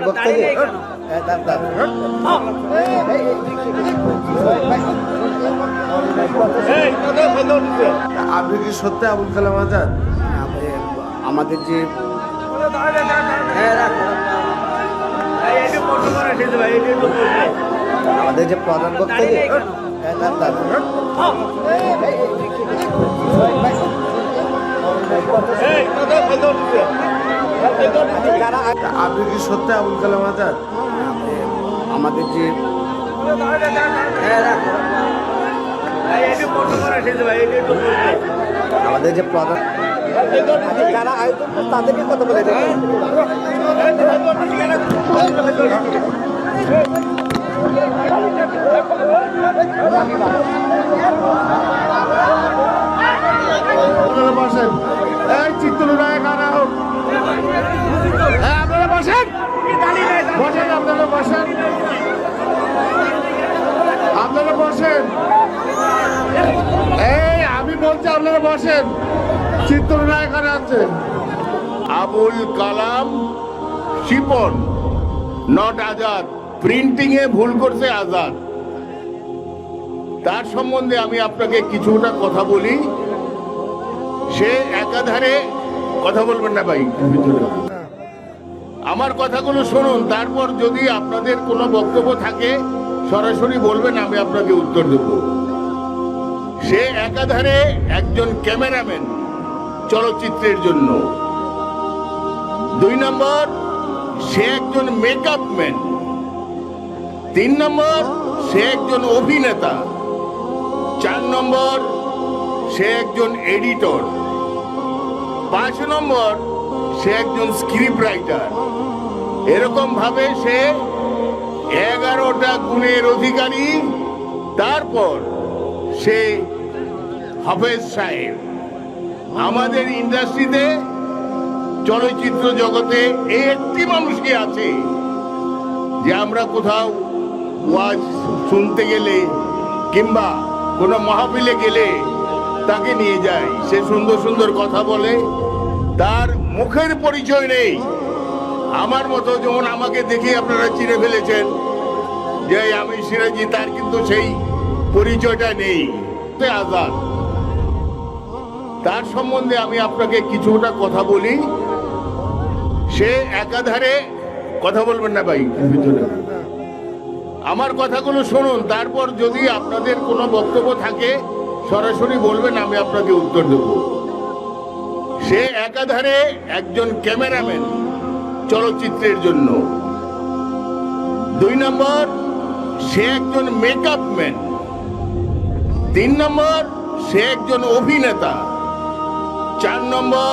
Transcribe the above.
করতে গিয়ে আপনি কি সত্যি আবুল কালাম আজাদ? আমাদের যে আমাদের যে প্রধান বক্তা যে আপনি কি সত্যি আবুল কালাম আজাদ? আমাদের যে আমাদের যে প্রধান যারা আয়োজন করে তাদেরকে কথা বলে দেবেন। বসেন, এই চিত্রনায়ক আনা হোক। আপনারা বসেন, বসেন, আপনারা বসেন, আপনারা বসেন। এই আমি বলছি আপনারা বসেন, চিত্রনায়ক আনা আছে। আবুল কালাম শিপন, নট আজাদ। প্রিন্টিং এ ভুল করছে আজাদ। তার সম্বন্ধে আমি আপনাকে কিছুটা কথা বলি। সে একাধারে কথা বলবেন না ভাই, ভিতরে আমার কথাগুলো শুনুন, তারপর যদি আপনাদের কোনো বক্তব্য থাকে সরাসরি বলবেন, আমি আপনাকে উত্তর দেব। সে একাধারে একজন ক্যামেরাম্যান চলচ্চিত্রের জন্য, 2 নম্বর সে একজন মেকআপ ম্যান, 3 নম্বর সে একজন অভিনেতা, 4 নম্বর সে একজন এডিটর, 5 নম্বর সে একজন স্ক্রিপ্ট রাইটার। এরকম ভাবে সে 11টা গুণের অধিকারী। তারপর সে হাফেজ সাহেব। আমাদের ইন্ডাস্ট্রিতে চলচ্চিত্র জগতে এই একটি মানুষই আছে যে আমরা কোথাও ওয়াজ শুনতে গেলে কিংবা কোনো মাহফিলে গেলে তাকে নিয়ে যাই, সে সুন্দর সুন্দর কথা বলে, তার মুখের পরিচয় নেই। আমার মতো যেমন আমাকে দেখে আপনারা চিনে ফেলেছেন যে আমি সিরাজি, তার কিন্তু সেই পরিচয়টা নেই। আজাদ, তার সম্বন্ধে আমি আপনাকে কিছুটা কথা বলি। সে একাধারে কথা বলবেন না ভাই, ভিতরে আমার কথাগুলো শুনুন, তারপর যদি আপনাদের কোনো বক্তব্য থাকে সরাসরি বলবেন, আমি আপনাকে উত্তর দেব। সে একাধারে একজন ক্যামেরাম্যান চলচ্চিত্রের জন্য, 2 নম্বর সে একজন মেকআপ ম্যান, 3 নম্বর সে একজন অভিনেতা, 4 নম্বর